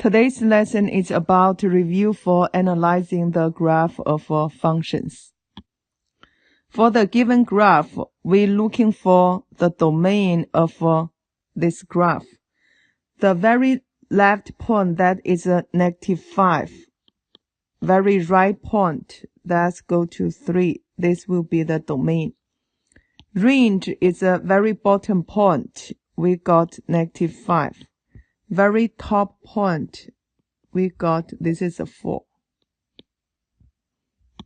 Today's lesson is about review for analyzing the graph of functions. For the given graph, we're looking for the domain of this graph. The very left point, that is a -5. Very right point, let's go to 3. This will be the domain. Range is a very bottom point. We got -5. Very top point, we got, this is a 4.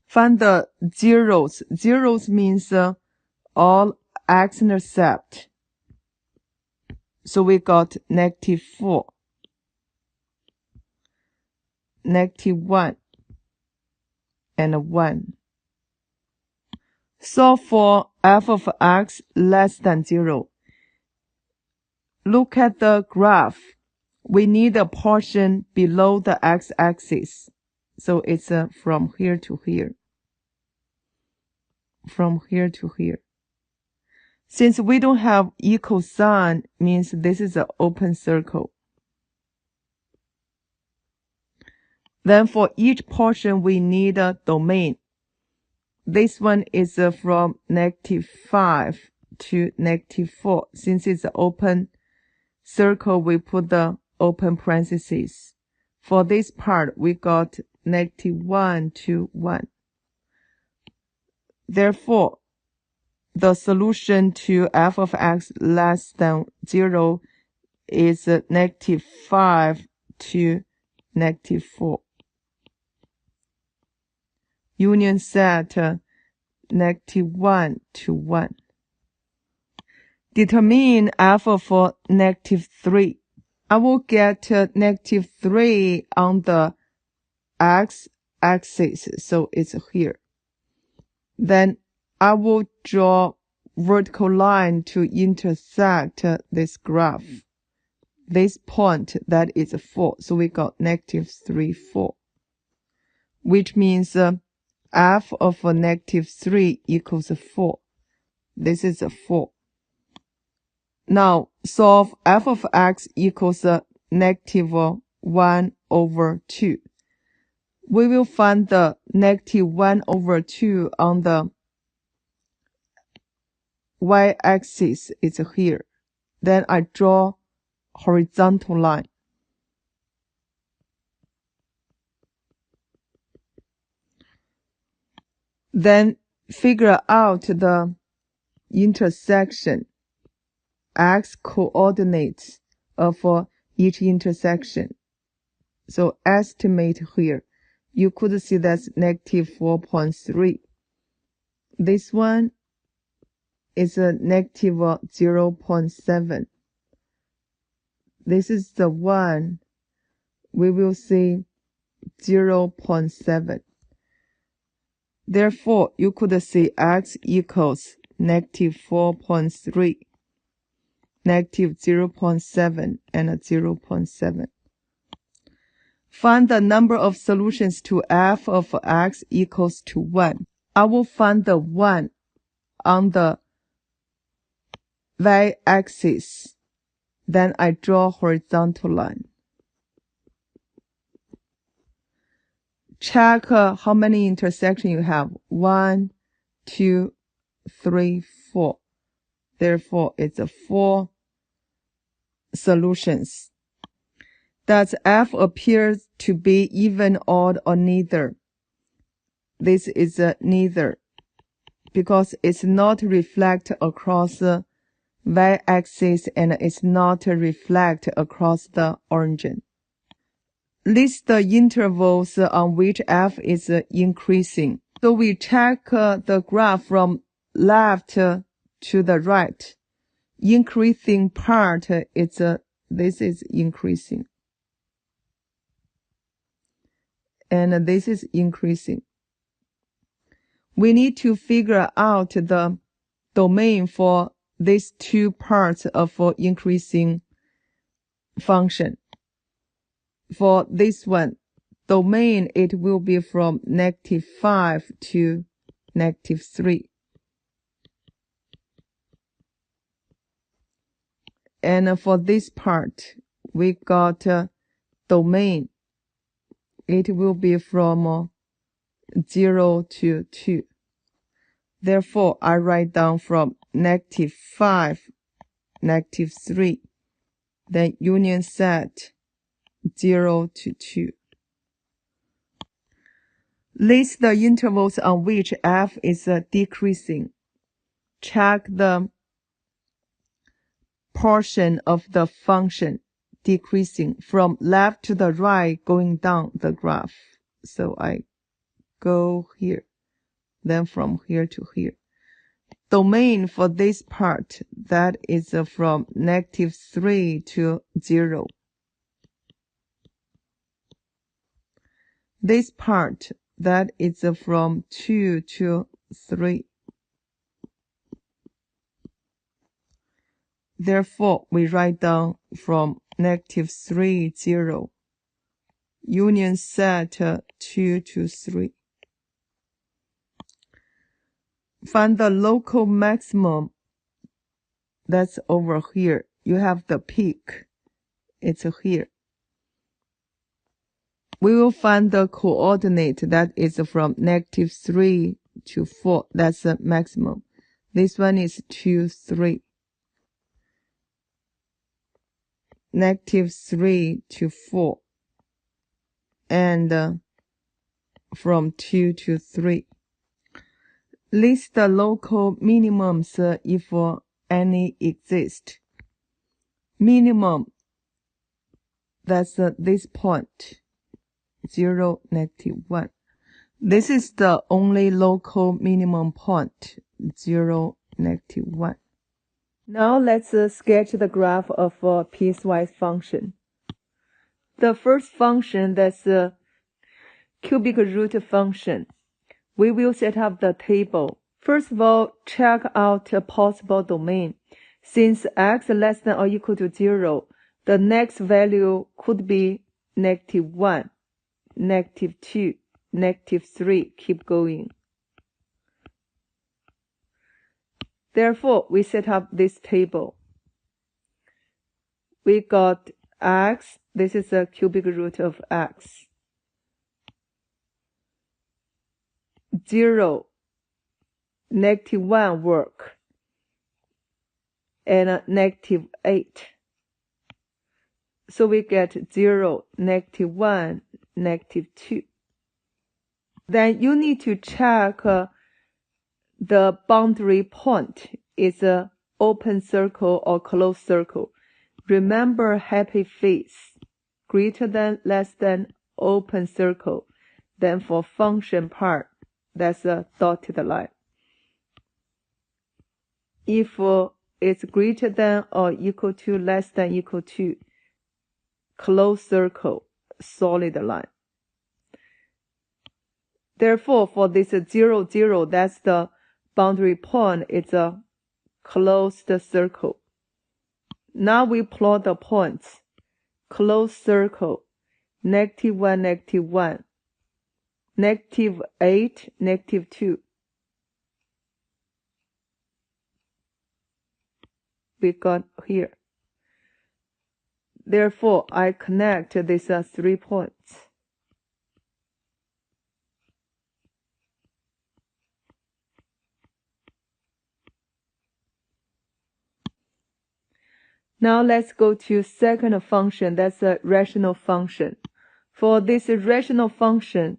Find the zeros. Zeros means all x-intercept. So we got -4, -1, and 1. So for f of x less than 0, look at the graph. We need a portion below the x-axis. So it's from here to here. From here to here. Since we don't have equal sign, means this is an open circle. Then for each portion, we need a domain. This one is from -5 to -4. Since it's an open circle, we put the open parentheses. For this part, we got -1 to 1. Therefore, the solution to f of x less than 0 is -5 to -4. Union set -1 to 1. Determine f of -3. I will get -3 on the x-axis, so it's here. Then I will draw vertical line to intersect this graph. This point, that is 4. So we got -3, 4. Which means f of -3 equals 4. This is 4. Now solve f of x equals -1/2. We will find the -1/2 on the y-axis. It's here. Then I draw horizontal line. Then figure out the intersection, x coordinates of each intersection. So estimate here. You could see that's -4.3. This one is a -0.7. This is the one. We will see 0.7. Therefore, you could see x equals -4.3, -0.7, and 0.7. Find the number of solutions to f of x equals to 1. I will find the 1 on the y-axis. Then I draw horizontal line. Check how many intersections you have. 1, 2, 3, 4. Therefore, it's 4 solutions. Does f appear to be even, odd, or neither? This is neither, because it's not reflect across the y-axis and it's not reflect across the origin. List the intervals on which f is increasing. So we check the graph from left to the right. Increasing part, this is increasing. And this is increasing. We need to figure out the domain for these two parts of increasing function. For this one, domain, it will be from -5 to -3. And for this part, we got domain, it will be from 0 to 2. Therefore, I write down from -5, -3, then union set 0 to 2. List the intervals on which f is decreasing. Check the portion of the function decreasing from left to the right going down the graph. So I go here, then from here to here. Domain for this part, that is from -3 to 0. This part, that is from 2 to 3. Therefore, we write down from -3, 0. Union set 2 to 3. Find the local maximum. That's over here. You have the peak. It's here. We will find the coordinate that is from -3 to 4. That's the maximum. This one is 2, 3. -3 to 4. And from 2 to 3. List the local minimums if any exist. Minimum, that's this point, 0, -1. This is the only local minimum point, 0, -1. Now let's sketch the graph of a piecewise function. The first function, that's a cubic root function. We will set up the table. First of all, check out a possible domain. Since x less than or equal to 0, the next value could be -1, -2, -3, keep going. Therefore, we set up this table. We got x, this is a cubic root of x. 0, -1 work, and -8. So we get 0, -1, -2. Then you need to check the boundary point is a open circle or closed circle. Remember happy face, greater than, less than, open circle. Then for function part, that's a dotted line. If it's greater than or equal to, less than, equal to, closed circle, solid line. Therefore, for this 0, 0, that's the boundary point. It's a closed circle. Now we plot the points. Closed circle, -1, -1, -8, -2. We got here. Therefore, I connect these 3 points. Now let's go to second function, that's a rational function. For this rational function,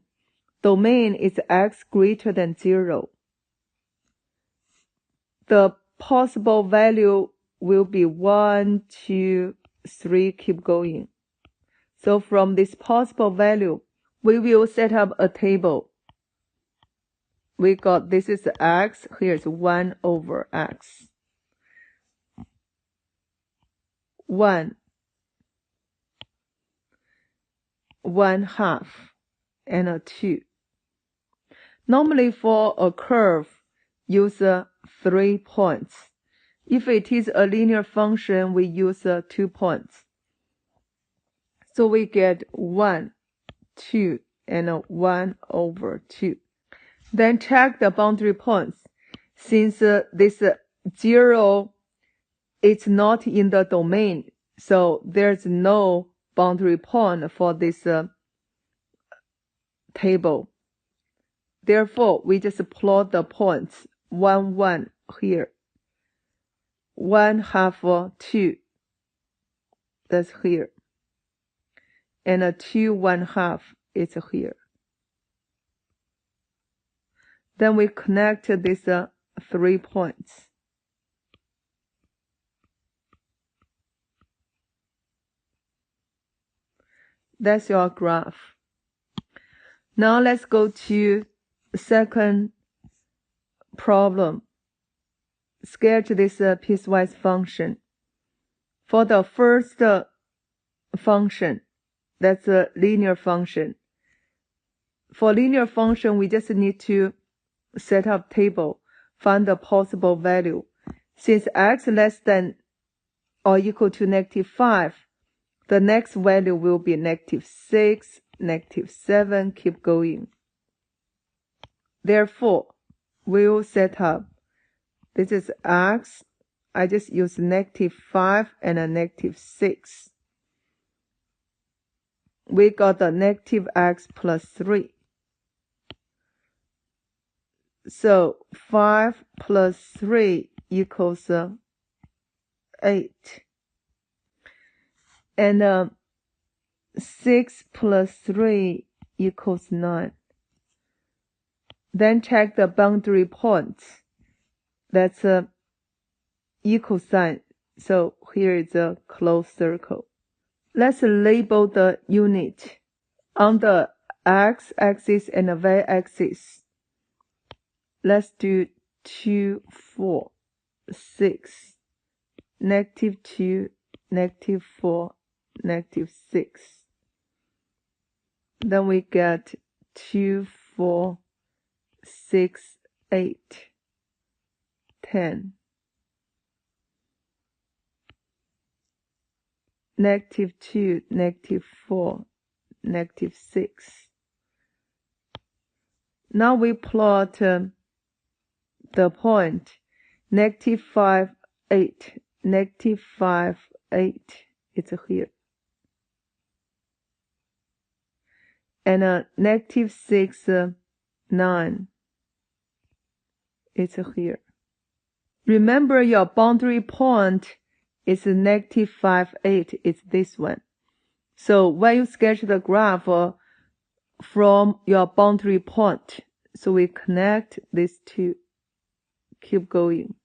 domain is x greater than 0. The possible value will be 1, 2, 3, keep going. So from this possible value, we will set up a table. We got this is x, here's 1 over x. 1, 1/2, and a 2. Normally for a curve, use 3 points. If it is a linear function, we use 2 points. So we get 1, 2, and 1 over 2. Then check the boundary points. Since this 0, it's not in the domain, so there's no boundary point for this table. Therefore, we just plot the points 1, 1 here, 1, half, 2, that's here, and 2, 1, half is here. Then we connect these 3 points. That's your graph. Now let's go to second problem. Sketch this piecewise function. For the first function, that's a linear function. For linear function, we just need to set up table, find the possible value. Since x less than or equal to -5, the next value will be -6, -7, keep going. Therefore, we'll set up, this is x, I just use -5 and a -6. We got the -x plus 3. So 5 plus 3 equals 8. And 6 plus 3 equals 9. Then check the boundary points. That's a equal sign. So here is a closed circle. Let's label the unit on the x-axis and the y-axis. Let's do 2, 4, 6, -2, -4, -6. Then we get 2, 4, 6, 8, 10. -2, -4, -6. Now we plot the point -5, 8, -5, 8. It's here. And -6, 9. It's here. Remember your boundary point is -5, 8. It's this one. So when you sketch the graph from your boundary point, so we connect these two. Keep going.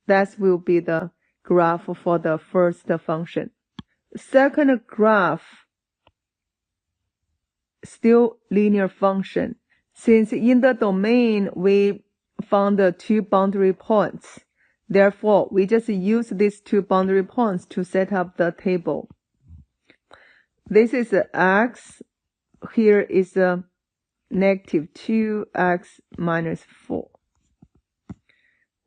That will be the graph for the first function. Second graph, still linear function. Since in the domain we found the 2 boundary points, therefore we just use these 2 boundary points to set up the table. This is x. Here is a -2x minus 4.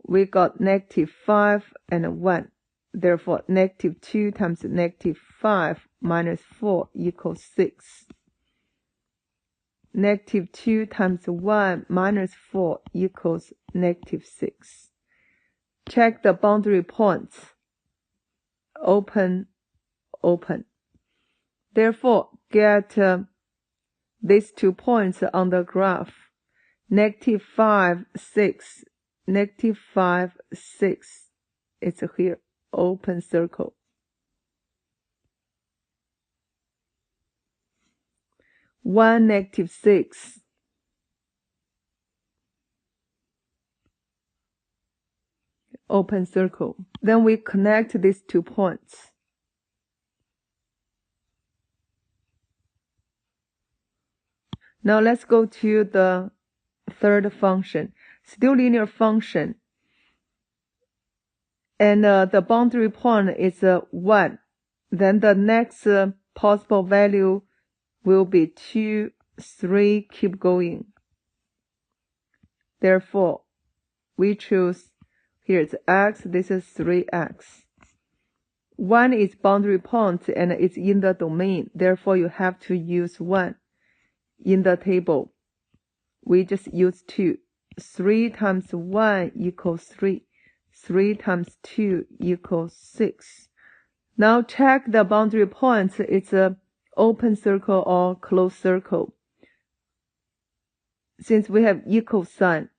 We got -5 and 1. Therefore, -2 times -5 minus 4 equals 6. -2 times 1 minus 4 equals -6. Check the boundary points. Open, open. Therefore, get these 2 points on the graph. -5, 6. -5, 6. It's here. Open circle. One -6. Open circle. Then we connect these 2 points. Now let's go to the third function. Still linear function. And the boundary point is 1. Then the next possible value will be 2, 3, keep going. Therefore, we choose, here's x, this is 3x. 1 is boundary point and it's in the domain. Therefore, you have to use 1 in the table. We just use 2. 3 times 1 equals 3. 3 times 2 equals 6. Now check the boundary points. It's a open circle or closed circle. Since we have equal sign,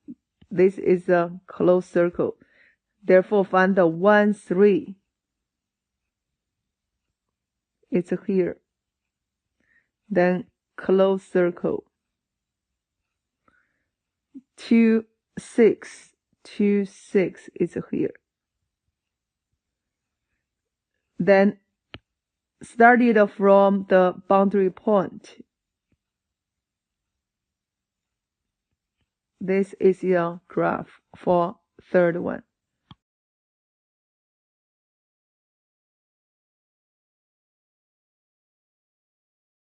this is a closed circle. Therefore, find the 1, 3. It's here. Then closed circle. 2, 6. 2, 6 is here. Then started from the boundary point. This is your graph for third one.